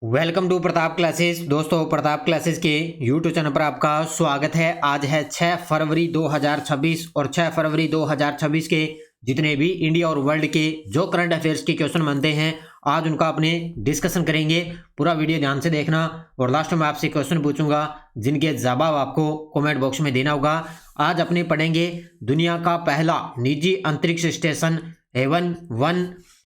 Welcome to Pratap classes. दोस्तों, Pratap classes के YouTube channel पर आपका स्वागत है। आज है 6 फरवरी 2026 और 6 फरवरी 2026 के जितने भी इंडिया और वर्ल्ड के जो करंट अफेयर्स के क्वेश्चन बनते हैं आज उनका अपने डिस्कशन करेंगे। पूरा वीडियो ध्यान से देखना और लास्ट में आपसे क्वेश्चन पूछूंगा जिनके जवाब आपको कमेंट बॉक्स में देना होगा। आज अपने पढ़ेंगे दुनिया का पहला निजी अंतरिक्ष स्टेशन हेवन 1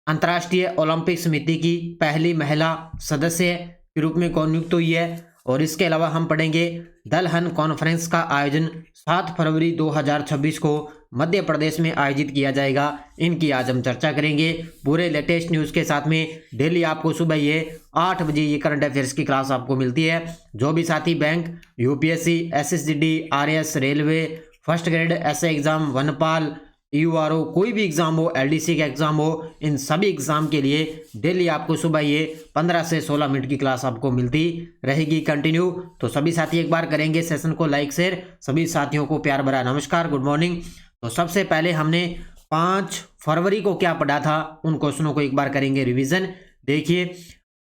अंतर्राष्ट्रीय ओलंपिक समिति की पहली महिला सदस्य के रूप में कौन नियुक्त हुई है। और इसके अलावा हम पढ़ेंगे दलहन कॉन्फ्रेंस का आयोजन 7 फरवरी 2026 को मध्य प्रदेश में आयोजित किया जाएगा। इनकी आज हम चर्चा करेंगे पूरे लेटेस्ट न्यूज़ के साथ में। डेली आपको सुबह ये 8 बजे ये करंट अफेयर्स की क्लास आपको मिलती है। जो भी साथी bank, UPSC, SSCD, RAS, railway, first grade, SA exam, वनपाल, यूआरओ, कोई भी एग्जाम हो, एलडीसी का एग्जाम हो, इन सभी एग्जाम के लिए डेली आपको सुबह ये 15 से 16 मिनट की क्लास आपको मिलती रहेगी कंटिन्यू। तो सभी साथी एक बार करेंगे सेशन को लाइक शेयर। सभी साथियों को प्यार भरा नमस्कार, गुड मॉर्निंग। तो सबसे पहले हमने 5 फरवरी को क्या पढ़ा था उन क्वेश्चनों को एक बार करेंगे रिविजन। देखिए,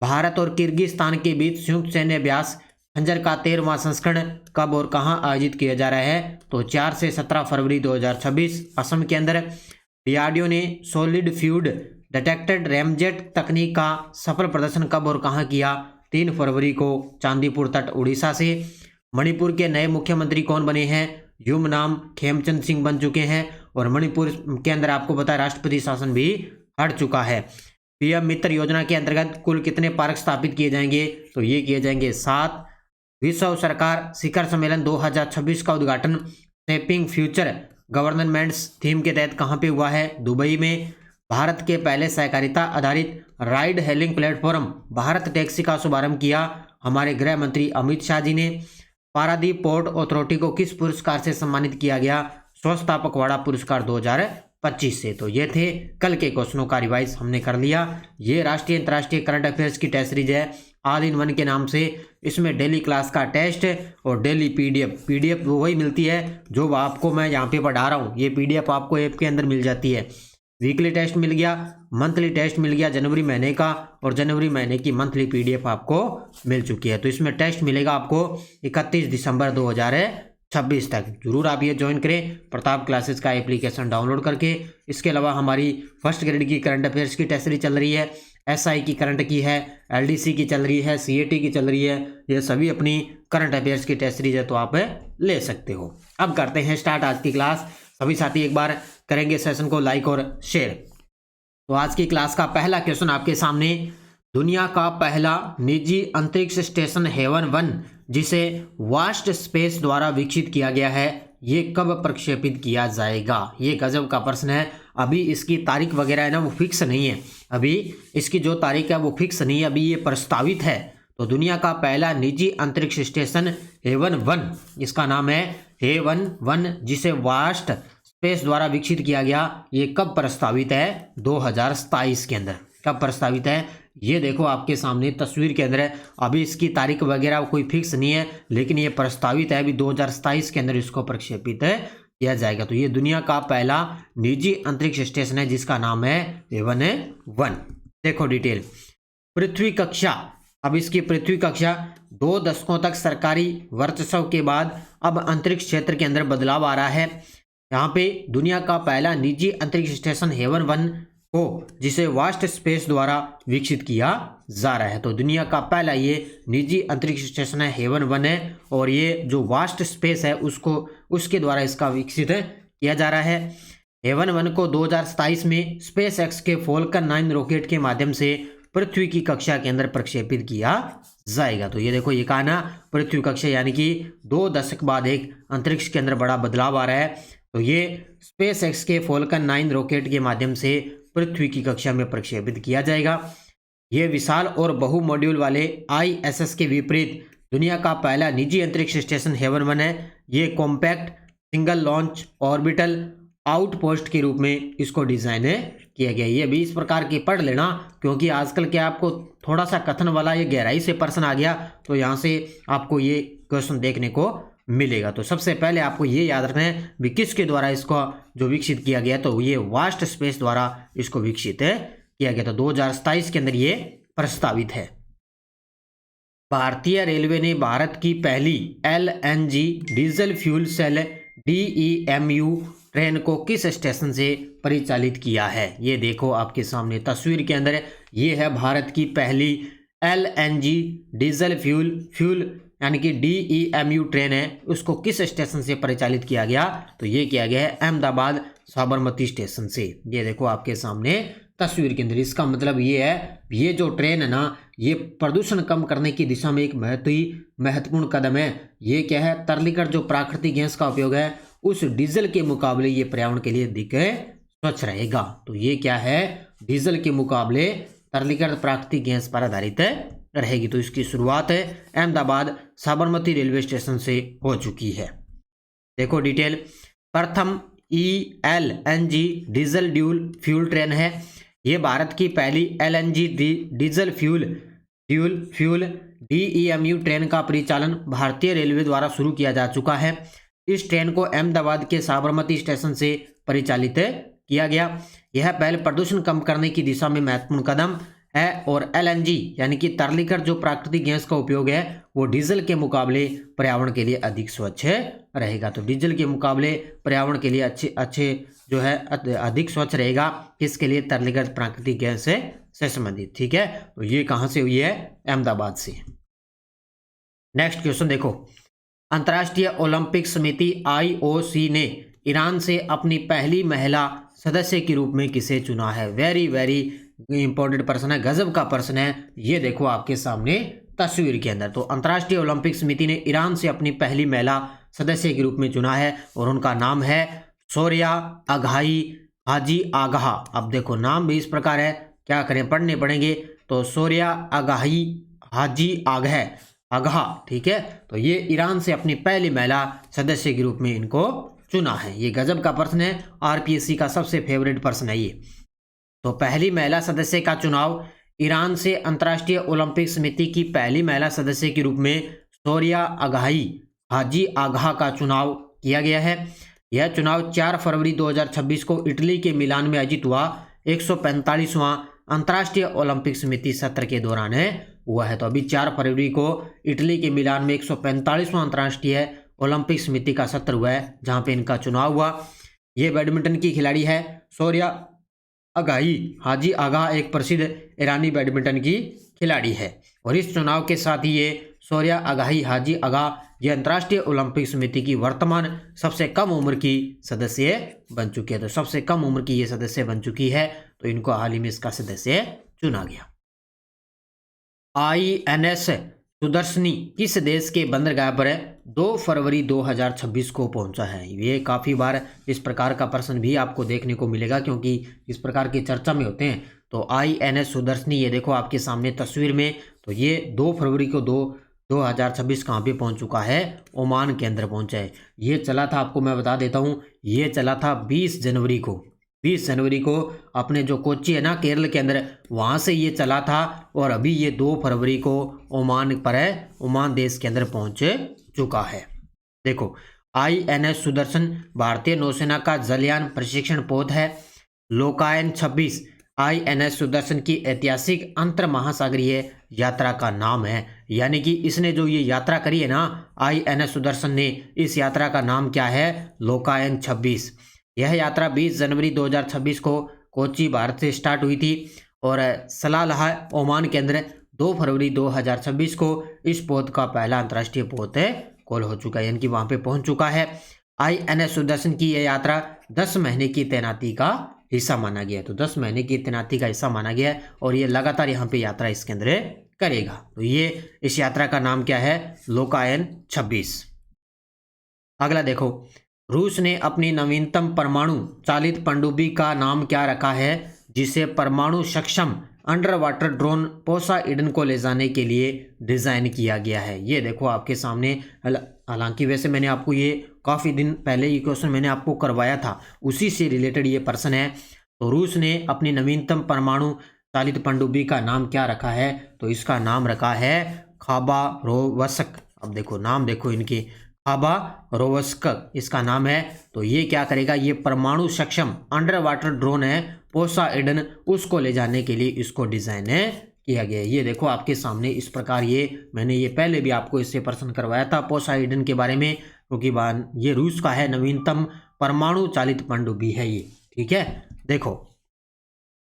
भारत और किर्गिस्तान के बीच संयुक्त सैन्य अभ्यास खंजर का 13वां संस्करण कब और कहां आयोजित किया जा रहा है। तो 4 से 17 फरवरी 2026 असम के अंदर। डीआरडीओ ने सॉलिड फ्यूड डिटेक्टेड रैमजेट तकनीक का सफल प्रदर्शन कब और कहां किया। 3 फरवरी को चांदीपुर तट उड़ीसा से। मणिपुर के नए मुख्यमंत्री कौन बने हैं। युमनाम खेमचंद सिंह बन चुके हैं। और मणिपुर के अंदर आपको पता है राष्ट्रपति शासन भी हट चुका है। पीएम मित्र योजना के अंतर्गत कुल कितने पार्क स्थापित किए जाएंगे। तो ये किए जाएंगे 7। विश्व सरकार शिखर सम्मेलन 2026 का उद्घाटन शेपिंग फ्यूचर गवर्नमेंट्स थीम के तहत कहां पे हुआ है। दुबई में। भारत के पहले सहकारिता आधारित ride hailing platform Bharat taxi का शुभारंभ किया हमारे गृह मंत्री अमित शाह जी ने। पारादीप पोर्ट अथॉरिटी को किस पुरस्कार से सम्मानित किया गया। स्वच्छता पखवाड़ा पुरस्कार 2025 से। तो ये थे कल के क्वेश्चनों का रिवाइज हमने कर लिया। ये राष्ट्रीय अंतर्राष्ट्रीय करंट अफेयर्स की टेस्ट सीरीज है ऑल इन वन के नाम से। इसमें डेली क्लास का टेस्ट और डेली पीडीएफ वही मिलती है जो आपको मैं यहाँ पे पढ़ा रहा हूँ। ये पीडीएफ आपको ऐप के अंदर मिल जाती है। वीकली टेस्ट मिल गया, मंथली टेस्ट मिल गया जनवरी महीने का, और जनवरी महीने की मंथली पीडीएफ आपको मिल चुकी है। तो इसमें टेस्ट मिलेगा आपको 31 दिसंबर 2026 तक। जरूर आप ये ज्वाइन करें प्रताप क्लासेस का एप्लीकेशन डाउनलोड करके। इसके अलावा हमारी फर्स्ट ग्रेड की करंट अफेयर्स की टेस्ट सीरीज चल रही है, एसआई की करंट की है, एलडीसी की चल रही है, सीएटी की चल रही है। ये सभी अपनी करंट अफेयर्स की टेस्ट सीरीज है, तो आप ले सकते हो। अब करते हैं स्टार्ट आज की क्लास। सभी साथी एक बार करेंगे सेशन को लाइक और शेयर। तो आज की क्लास का पहला क्वेश्चन आपके सामने। दुनिया का पहला निजी अंतरिक्ष स्टेशन हेवन 1 जिसे वास्ट स्पेस द्वारा विकसित किया गया है, ये कब प्रक्षेपित किया जाएगा। ये गजब का प्रश्न है। अभी इसकी तारीख वगैरह है ना वो फिक्स नहीं है। अभी इसकी जो तारीख है वो फिक्स नहीं है, अभी ये प्रस्तावित है। तो दुनिया का पहला निजी अंतरिक्ष स्टेशन हेवन 1, इसका नाम है हेवन 1 जिसे वास्ट स्पेस द्वारा विकसित किया गया, ये कब प्रस्तावित है। 2027 के अंदर। कब प्रस्तावित है ये देखो आपके सामने तस्वीर के अंदर है। अभी इसकी तारीख वगैरह कोई फिक्स नहीं है, लेकिन ये प्रस्तावित है अभी 2027 के अंदर इसको प्रक्षेपित किया जाएगा। तो ये दुनिया का पहला निजी अंतरिक्ष स्टेशन है जिसका नाम है हेवन 1। देखो डिटेल। पृथ्वी कक्षा। अब इसकी पृथ्वी कक्षा 2 दशकों तक सरकारी वर्चस्व के बाद अब अंतरिक्ष क्षेत्र के अंदर बदलाव आ रहा है। यहाँ पे दुनिया का पहला निजी अंतरिक्ष स्टेशन हेवन 1 को जिसे वास्ट स्पेस द्वारा विकसित किया जा रहा है। तो दुनिया का पहला ये निजी अंतरिक्ष स्टेशन है हेवन 1 है, और ये जो वास्ट स्पेस है उसके द्वारा इसका विकसित किया जा रहा है। हेवन 1 को 2027 में स्पेस एक्स के फॉल्कन 9 रॉकेट के माध्यम से पृथ्वी की कक्षा के अंदर प्रक्षेपित किया जाएगा। तो ये देखो ये कहा ना पृथ्वी कक्षा, यानी कि 2 दशक बाद एक अंतरिक्ष के अंदर बड़ा बदलाव आ रहा है। तो ये स्पेस एक्स के फॉल्कन 9 रॉकेट के माध्यम से पृथ्वी की कक्षा में प्रक्षेपित किया जाएगा। ये विशाल और बहु मॉड्यूल वाले आईएसएस के विपरीत दुनिया का पहला निजी अंतरिक्ष स्टेशन हेवन 1 है। ये compact single launch orbital outpost के रूप में इसको डिजाइन किया गया। ये भी इस प्रकार की पढ़ लेना, क्योंकि आजकल क्या आपको थोड़ा सा कथन वाला ये गहराई से प्रश्न आ गया, तो यहाँ से आपको ये क्वेश्चन देखने को मिलेगा। तो सबसे पहले आपको ये याद रखना है भी किसके द्वारा इसको जो विकसित किया गया, तो ये वास्ट स्पेस द्वारा इसको विकसित किया गया। तो 2027 के अंदर ये प्रस्तावित है। भारतीय रेलवे ने भारत की पहली LNG diesel fuel cell DEMU train को किस स्टेशन से परिचालित किया है? ये देखो आपके सामने तस्वीर के अंदर, ये है भारत की पहली LNG डीजल फ्यूल यानी कि DEMU ट्रेन है, उसको किस स्टेशन से परिचालित किया गया? तो ये किया गया है अहमदाबाद साबरमती स्टेशन से। ये देखो आपके सामने तस्वीर के अंदर। इसका मतलब ये है, ये जो ट्रेन है ना, ये प्रदूषण कम करने की दिशा में एक महत्वपूर्ण कदम है। ये क्या है, तरलीकरण जो प्राकृतिक गैस का उपयोग है उस डीजल के मुकाबले ये पर्यावरण के लिए अधिक स्वच्छ रहेगा। तो ये क्या है, डीजल के मुकाबले तरलीकरण प्राकृतिक गैस पर आधारित रहेगी। तो इसकी शुरुआत है अहमदाबाद साबरमती रेलवे स्टेशन से हो चुकी है। देखो डिटेल, प्रथम LNG diesel dual fuel train है। ये भारत की पहली LNG diesel fuel DEMU train का परिचालन भारतीय रेलवे द्वारा शुरू किया जा चुका है। इस ट्रेन को अहमदाबाद के साबरमती स्टेशन से परिचालित किया गया। यह पहले प्रदूषण कम करने की दिशा में महत्वपूर्ण कदम है और LNG यानी कि तरलीकरण जो प्राकृतिक गैस का उपयोग है वो डीजल के मुकाबले पर्यावरण के लिए अधिक स्वच्छ रहेगा। तो डीजल के मुकाबले पर्यावरण के लिए अच्छे जो है अधिक स्वच्छ रहेगा। किसके लिए? तरलीकरण प्राकृतिक गैस से संबंधित। ठीक है, तो ये कहाँ से हुई है? अहमदाबाद से। नेक्स्ट क्वेश्चन देखो, अंतर्राष्ट्रीय ओलंपिक समिति IOC ने ईरान से अपनी पहली महिला सदस्य के रूप में किसे चुना है? वेरी इंपॉर्टेंट प्रश्न है, गजब का प्रश्न है। ये देखो आपके सामने तस्वीर के अंदर। तो अंतर्राष्ट्रीय ओलंपिक समिति ने ईरान से अपनी पहली महिला सदस्य के रूप में चुना है और उनका नाम है सोरिया अगाही हाजी आगाह। अब देखो नाम भी इस प्रकार है, क्या करें, पढ़ने पड़ेंगे। तो सोरिया अगाही हाजी आगाह, ठीक है। तो ये ईरान से अपनी पहली महिला सदस्य के रूप में इनको चुना है। ये गजब का प्रश्न है, RPSC का सबसे फेवरेट प्रश्न है ये। तो पहली महिला सदस्य का चुनाव ईरान से अंतर्राष्ट्रीय ओलंपिक समिति की पहली महिला सदस्य के रूप में सोरिया अगाही हाजी आगाह का चुनाव किया गया है। यह चुनाव 4 फरवरी 2026 को इटली के मिलान में आयोजित हुआ 145वां अंतर्राष्ट्रीय ओलंपिक समिति सत्र के दौरान हुआ है। तो अभी 4 फरवरी को इटली के मिलान में 145वां अंतर्राष्ट्रीय ओलंपिक समिति का सत्र हुआ है, जहां पे इनका चुनाव हुआ। ये बैडमिंटन की खिलाड़ी है सोरिया अगाही हाजी आगाह, एक प्रसिद्ध ईरानी बैडमिंटन की खिलाड़ी है। और इस चुनाव के साथ ही ये सोरिया अगाही हाजी आगाह ये अंतर्राष्ट्रीय ओलंपिक समिति की वर्तमान सबसे कम उम्र की सदस्य बन चुकी है। तो सबसे कम उम्र की ये सदस्य बन चुकी है, तो इनको हाल ही में इसका सदस्य चुना गया। INS सुदर्शनी किस देश के बंदरगाह पर 2 फरवरी 2026 को पहुंचा है? ये काफ़ी बार इस प्रकार का प्रश्न भी आपको देखने को मिलेगा, क्योंकि इस प्रकार की चर्चा में होते हैं। तो INS सुदर्शनी ये देखो आपके सामने तस्वीर में, तो ये 2 फरवरी को 2026 कहाँ पे पहुंच चुका है? ओमान के अंदर पहुंचा है। ये चला था, आपको मैं बता देता हूँ, ये चला था 20 जनवरी को अपने जो कोच्चि है ना केरल के अंदर, वहाँ से ये चला था। और अभी ये 2 फरवरी को ओमान पर है, ओमान देश के अंदर पहुँच चुका है। देखो INS सुदर्शन भारतीय नौसेना का जलयान प्रशिक्षण पोत है। लोकायन 26 INS सुदर्शन की ऐतिहासिक अंतर महासागरीय यात्रा का नाम है। यानी कि इसने जो ये यात्रा करी है ना INS सुदर्शन ने, इस यात्रा का नाम क्या है? लोकायन 26। यह यात्रा 20 जनवरी 2026 को कोच्चि भारत से स्टार्ट हुई थी और सलालाह ओमान के अंदर 2 फरवरी 2026 को इस पोत का पहला अंतर्राष्ट्रीय पोत कॉल हो चुका है, यानी कि वहाँ पे पहुँच चुका है। INS सुदर्शन की यह यात्रा 10 महीने की तैनाती का हिस्सा माना गया है। तो 10 महीने की तैनाती का हिस्सा माना गया है और ये लगातार यहाँ पे यात्रा इसके अंदर करेगा। तो ये इस यात्रा का नाम क्या है? लोकायन 26। अगला देखो, रूस ने अपनी नवीनतम परमाणु चालित पनडुब्बी का नाम क्या रखा है, जिसे परमाणु सक्षम अंडर वाटर ड्रोन पोसाइडन को ले जाने के लिए डिज़ाइन किया गया है? ये देखो आपके सामने। हालांकि वैसे मैंने आपको ये काफ़ी दिन पहले ये क्वेश्चन मैंने आपको करवाया था, उसी से रिलेटेड ये प्रश्न है। तो रूस ने अपनी नवीनतम परमाणु चालित पनडुब्बी का नाम क्या रखा है? तो इसका नाम रखा है खाबारोवस्क। अब देखो नाम देखो इनके, खाबारोवस्क इसका नाम है। तो ये क्या करेगा? ये परमाणु सक्षम अंडर वाटर ड्रोन है पोसाइडन, उसको ले जाने के लिए इसको डिज़ाइन किया गया है। ये देखो आपके सामने इस प्रकार, ये मैंने ये पहले भी आपको इससे प्रश्न करवाया था पोसाइडन के बारे में, क्योंकि ये रूस का है नवीनतम परमाणु चालित पनडुब्बी है ये। ठीक है, देखो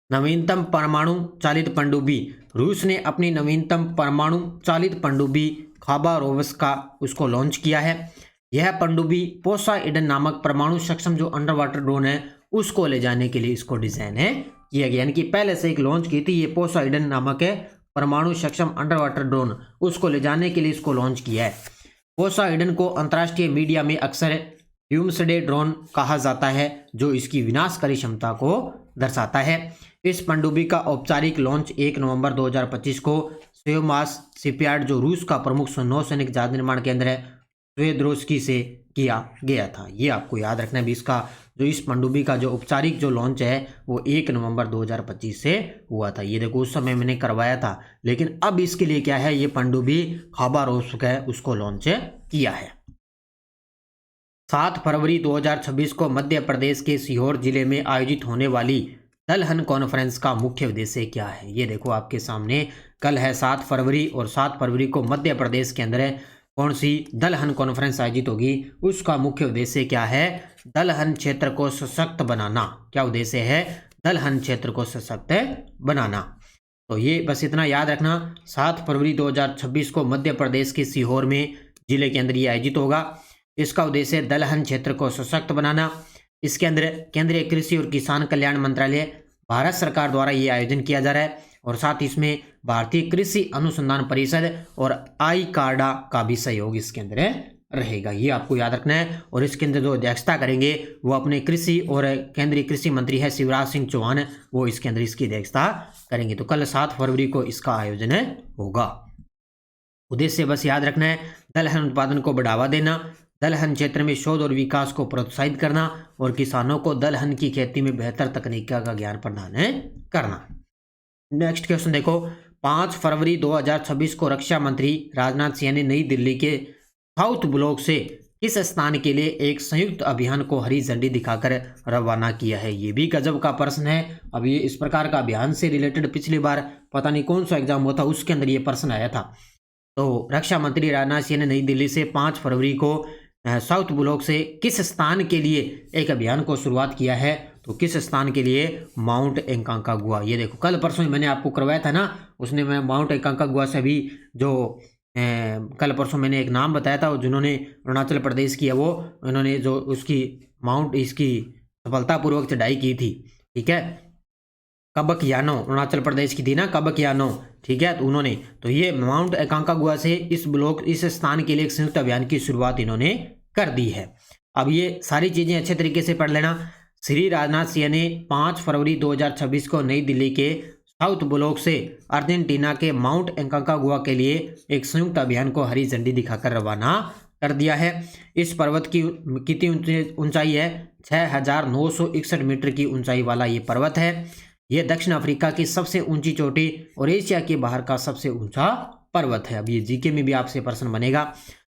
नवीनतम परमाणु चालित पनडुब्बी, रूस ने अपनी नवीनतम परमाणु चालित पनडुब्बी खाबारोव्स्का उसको लॉन्च किया है। यह पनडुब्बी पोसाइडन नामक परमाणु सक्षम जो अंडर वाटर ड्रोन है उसको ले जाने के लिए इसको डिजाइन है किया गया, यानी कि पहले से एक लॉन्च की थी ये पोसाइडन नामक है परमाणु सक्षम अंडर वाटर ड्रोन, उसको ले जाने के लिए इसको लॉन्च किया है। पोसाइडन को अंतर्राष्ट्रीय मीडिया में अक्सर ड्यूम्सडे ड्रोन कहा जाता है, जो इसकी विनाशकारी क्षमता को दर्शाता है। इस पनडुब्बी का औपचारिक लॉन्च 1 नवंबर 2025 को सेवमास शिपयार्ड जो रूस का प्रमुख नौसैनिक जहाज निर्माण केंद्र है स्वेदरोस्की से किया गया था। ये आपको याद रखना है भी, इसका जो इस पनडुब्बी का जो औपचारिक जो लॉन्च है वो 1 नवंबर 2025 से हुआ था। ये देखो उस समय मैंने करवाया था, लेकिन अब इसके लिए क्या है, ये पनडुब्बी खाबारोव्स्क है उसको लॉन्च किया है। 7 फरवरी 2026 को मध्य प्रदेश के सीहोर जिले में आयोजित होने वाली दलहन कॉन्फ्रेंस का मुख्य उद्देश्य क्या है। ये देखो आपके सामने, कल है 7 फरवरी और 7 फरवरी को मध्य प्रदेश के अंदर कौन सी दलहन कॉन्फ्रेंस आयोजित होगी, उसका मुख्य उद्देश्य क्या है, दलहन क्षेत्र को सशक्त बनाना। क्या उद्देश्य है, दलहन क्षेत्र को सशक्त बनाना। तो ये बस इतना याद रखना, 7 फरवरी 2026 को मध्य प्रदेश के सीहोर में जिले के अंदर ये आयोजित होगा। इसका उद्देश्य दलहन क्षेत्र को सशक्त बनाना। इसके अंदर केंद्रीय कृषि और किसान कल्याण मंत्रालय भारत सरकार द्वारा ये आयोजन किया जा रहा है, और साथ ही इसमें भारतीय कृषि अनुसंधान परिषद और आईकार्डा का भी सहयोग इसके अंदर रहेगा। ये आपको याद रखना है। और इसके अंदर जो अध्यक्षता करेंगे वो अपने कृषि और केंद्रीय कृषि मंत्री है शिवराज सिंह चौहान, वो इसके अंदर इसकी अध्यक्षता करेंगे। तो कल 7 फरवरी को इसका आयोजन होगा। उद्देश्य बस याद रखना है, दलहन उत्पादन को बढ़ावा देना, दलहन क्षेत्र में शोध और विकास को प्रोत्साहित करना, और किसानों को दलहन की खेती में बेहतर तकनीक का ज्ञान प्रदान करना। नेक्स्ट क्वेश्चन देखो, 5 फरवरी 2026 को रक्षा मंत्री राजनाथ सिंह ने नई दिल्ली के साउथ ब्लॉक से किस स्थान के लिए एक संयुक्त अभियान को हरी झंडी दिखाकर रवाना किया है। ये भी गजब का प्रश्न है। अब ये इस प्रकार का अभियान से रिलेटेड पिछली बार पता नहीं कौन सा एग्जाम हुआ था, उसके अंदर ये प्रश्न आया था। तो रक्षा मंत्री राजनाथ सिंह ने नई दिल्ली से 5 फरवरी को साउथ ब्लॉक से किस स्थान के लिए एक अभियान को शुरुआत किया है, तो किस स्थान के लिए, माउंट एकांकागुआ। ये देखो कल परसों मैंने आपको करवाया था ना, उसने मैं माउंट एकांकागुआ से भी जो कल परसों मैंने एक नाम बताया था, जिन्होंने अरुणाचल प्रदेश की है, वो उन्होंने जो उसकी माउंट इसकी सफलतापूर्वक चढ़ाई की थी। ठीक है, कबक यानो, अरुणाचल प्रदेश की थी ना कबक यानो। ठीक है, तो उन्होंने तो ये माउंट एकांकागुआ से इस स्थान के लिए एक संयुक्त अभियान की शुरुआत इन्होंने कर दी है। अब ये सारी चीजें अच्छे तरीके से पढ़ लेना। श्री राजनाथ सिंह ने 5 फरवरी 2026 को नई दिल्ली के साउथ ब्लॉक से अर्जेंटीना के माउंट एकांकागुआ के लिए एक संयुक्त अभियान को हरी झंडी दिखाकर रवाना कर दिया है। इस पर्वत की कितनी ऊंचाई है, 6961 मीटर की ऊंचाई वाला ये पर्वत है। यह दक्षिण अफ्रीका की सबसे ऊंची चोटी और एशिया के बाहर का सबसे ऊंचा पर्वत है। अब ये जीके में भी आपसे प्रश्न बनेगा।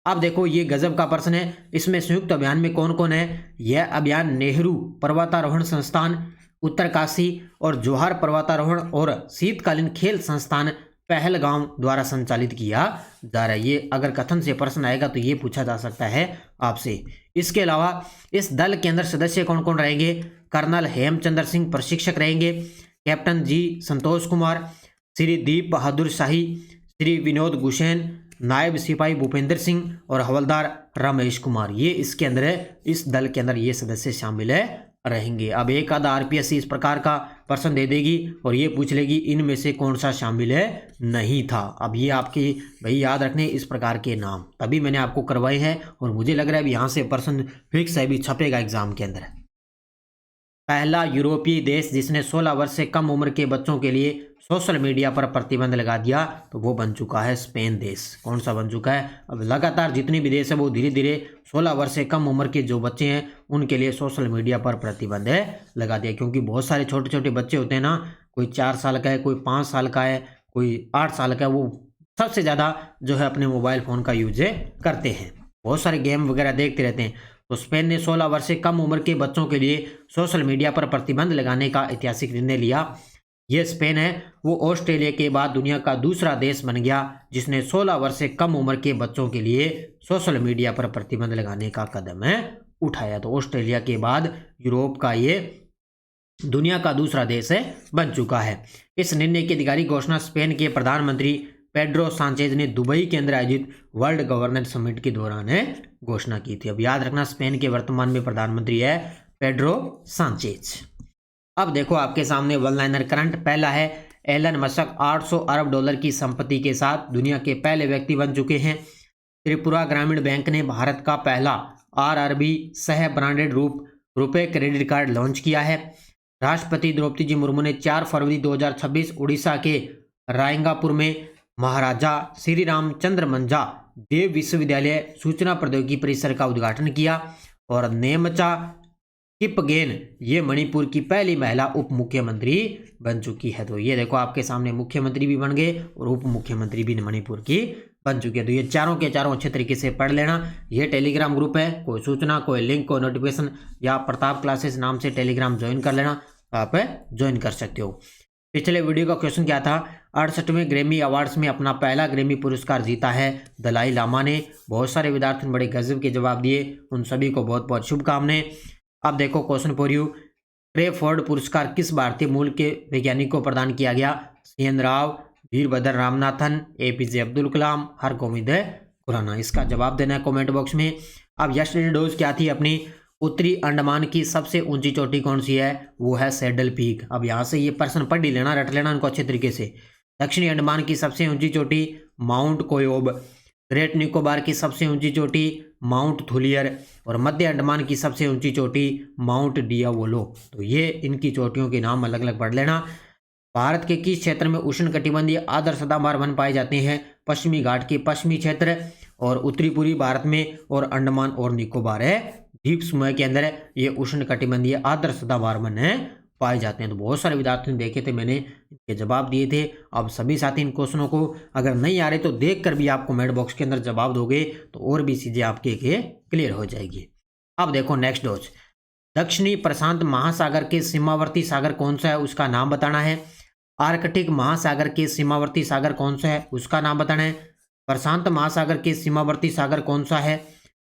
अब देखो ये गजब का प्रश्न है, इसमें संयुक्त अभियान में कौन कौन है। यह अभियान नेहरू पर्वतारोहण संस्थान, उत्तरकाशी और जोहार पर्वतारोहण और शीतकालीन खेल संस्थान पहलगांव द्वारा संचालित किया जा रहा है। ये अगर कथन से प्रश्न आएगा तो ये पूछा जा सकता है आपसे। इसके अलावा इस दल के अंदर सदस्य कौन कौन रहेंगे, कर्नल हेमचंद्र सिंह प्रशिक्षक रहेंगे, कैप्टन जी संतोष कुमार, श्री दीप बहादुर शाही, श्री विनोद गुसैन, नायब सिपाही भूपेंद्र सिंह और हवलदार रमेश कुमार। ये इसके अंदर है, इस दल के अंदर ये सदस्य शामिल रहेंगे। अब एक आधा आरपीएससी इस प्रकार का प्रश्न दे देगी और ये पूछ लेगी इनमें से कौन सा शामिल नहीं था। अब ये आपके भाई याद रखने इस प्रकार के नाम, तभी मैंने आपको करवाए हैं और मुझे लग रहा है यहाँ से प्रश्न फिक्स है, भी छपेगा एग्जाम के अंदर। पहला यूरोपीय देश जिसने 16 वर्ष से कम उम्र के बच्चों के लिए सोशल मीडिया पर प्रतिबंध लगा दिया तो वो बन चुका है स्पेन देश। कौन सा बन चुका है। अब लगातार जितने भी देश है वो धीरे धीरे 16 वर्ष से कम उम्र के जो बच्चे हैं उनके लिए सोशल मीडिया पर प्रतिबंध लगा दिया, क्योंकि बहुत सारे छोटे छोटे बच्चे होते हैं ना, कोई 4 साल का है, कोई 5 साल का है, कोई 8 साल का है, वो सबसे ज़्यादा जो है अपने मोबाइल फ़ोन का यूज करते हैं, बहुत सारे गेम वगैरह देखते रहते हैं। तो स्पेन ने 16 वर्ष से कम उम्र के बच्चों के लिए सोशल मीडिया पर प्रतिबंध लगाने का ऐतिहासिक निर्णय लिया। ये स्पेन है वो ऑस्ट्रेलिया के बाद दुनिया का दूसरा देश बन गया जिसने 16 वर्ष से कम उम्र के बच्चों के लिए सोशल मीडिया पर प्रतिबंध लगाने का कदम है उठाया। तो ऑस्ट्रेलिया के बाद यूरोप का ये दुनिया का दूसरा देश है बन चुका है। इस निर्णय की आधिकारिक घोषणा स्पेन के प्रधानमंत्री पेड्रो सांचेज ने दुबई के अंदर आयोजित वर्ल्ड गवर्नेंस समिट के दौरान घोषणा की थी। अब याद रखना स्पेन के वर्तमान में प्रधानमंत्री है पेड्रो सांचेज। अब देखो आपके सामने वन लाइनर करंट। पहला है एलन मस्क 800 अरब डॉलर की संपत्ति के साथ दुनिया के पहले व्यक्ति बन चुके हैं। त्रिपुरा ग्रामीण बैंक ने भारत का पहला RRB सह ब्रांडेड रुपए क्रेडिट कार्ड लॉन्च किया है। राष्ट्रपति द्रौपदी जी मुर्मू ने 4 फरवरी 2026 उड़ीसा के रायंगापुर में महाराजा श्री रामचंद्र मंजा देव विश्वविद्यालय सूचना प्रौद्योगिकी परिसर का उद्घाटन किया। और नेमचा किपगेन ये मणिपुर की पहली महिला उप मुख्यमंत्री बन चुकी है। तो ये देखो आपके सामने मुख्यमंत्री भी बन गए और उप मुख्यमंत्री भी मणिपुर की बन चुकी है। तो ये चारों के चारों अच्छे तरीके से पढ़ लेना। ये टेलीग्राम ग्रुप है, कोई सूचना कोई लिंक कोई नोटिफिकेशन या प्रताप क्लासेस नाम से टेलीग्राम ज्वाइन कर लेना, आप ज्वाइन कर सकते हो। पिछले वीडियो का क्वेश्चन क्या था, 68वें ग्रैमी अवार्ड्स में अपना पहला ग्रैमी पुरस्कार जीता है दलाई लामा ने। बहुत सारे विद्यार्थियों ने बड़े गजब के जवाब दिए, उन सभी को बहुत बहुत शुभकामनाएं। अब देखो क्वेश्चन फॉर यू, क्रेफोर्ड पुरस्कार किस भारतीय मूल के वैज्ञानिक को प्रदान किया गया? CN Rao, Virbhadra Ramanathan, APJ Abdul Kalam, Hargovind Khurana. इसका जवाब देना है कमेंट बॉक्स में। अब यस्टरडे डोज क्या थी अपनी? उत्तरी अंडमान की सबसे ऊंची चोटी कौन सी है? वो है सैडल पीक। अब यहाँ से ये प्रश्न पढ़ ही लेना, रट लेना इनको अच्छे तरीके से। दक्षिणी अंडमान की सबसे ऊंची चोटी माउंट कोयोब, ग्रेट निकोबार की सबसे ऊंची चोटी माउंट थुलियर और मध्य अंडमान की सबसे ऊंची चोटी माउंट डियावोलो। तो ये इनकी चोटियों के नाम अलग अलग पढ़ लेना। भारत के किस क्षेत्र में उष्णकटिबंधीय आर्द्र सदाबहार वन पाए जाते हैं? पश्चिमी घाट के पश्चिमी क्षेत्र और उत्तरी पूर्वी भारत में और अंडमान और निकोबार है द्वीप समूह के अंदर ये उष्णकटिबंधीय आर्द्र सदाबहार वन पाए जाते हैं। तो बहुत सारे विद्यार्थियों ने देखे थे, मैंने इनके जवाब दिए थे। अब सभी साथी इन क्वेश्चनों को अगर नहीं आ रहे तो देख कर भी आप कमेंट बॉक्स के अंदर जवाब दोगे तो और भी चीज़ें आपके क्लियर हो जाएगी। अब देखो नेक्स्ट डोज, दक्षिणी प्रशांत महासागर के सीमावर्ती सागर कौन सा है? उसका नाम बताना है। आर्कटिक महासागर के सीमावर्ती सागर कौन सा है? उसका नाम बताना है। प्रशांत महासागर के सीमावर्ती सागर कौन सा है?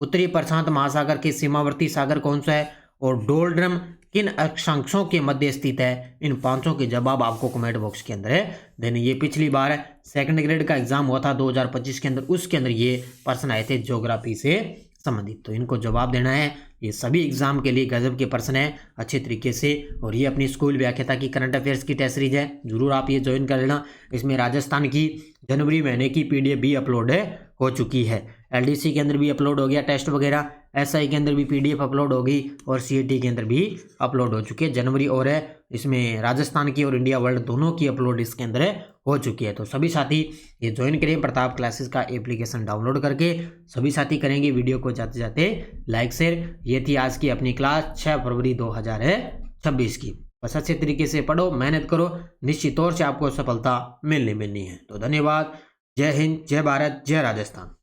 उत्तरी प्रशांत महासागर के सीमावर्ती सागर कौन सा है? और डोल्ड्रम किन अक्षांशों के मध्य स्थित है? इन पांचों के जवाब आपको कमेंट बॉक्स के अंदर देने। ये पिछली बार सेकंड ग्रेड का एग्जाम हुआ था 2025 के अंदर, उसके अंदर ये प्रश्न आए थे ज्योग्राफी से संबंधित। तो इनको जवाब देना है। ये सभी एग्जाम के लिए गजब के प्रश्न है अच्छे तरीके से। और ये अपनी स्कूल व्याख्याता की करंट अफेयर्स की टेस्ट सीरीज है, जरूर आप ये ज्वाइन कर लेना। इसमें राजस्थान की जनवरी महीने की PDF भी अपलोड हो चुकी है। LDC के अंदर भी अपलोड हो गया टेस्ट वगैरह, SI के अंदर भी PDF अपलोड होगी और CET के अंदर भी अपलोड हो चुकी है जनवरी। और इसमें राजस्थान की और इंडिया वर्ल्ड दोनों की अपलोड इसके अंदर हो चुकी है। तो सभी साथी ये ज्वाइन करें प्रताप क्लासेस का एप्लीकेशन डाउनलोड करके। सभी साथी करेंगे वीडियो को जाते जाते लाइक शेयर। ये थी आज की अपनी क्लास 6 फरवरी 2026 की। बस अच्छे तरीके से पढ़ो, मेहनत करो, निश्चित तौर से आपको सफलता मिलनी है। तो धन्यवाद। जय हिंद, जय भारत, जय राजस्थान।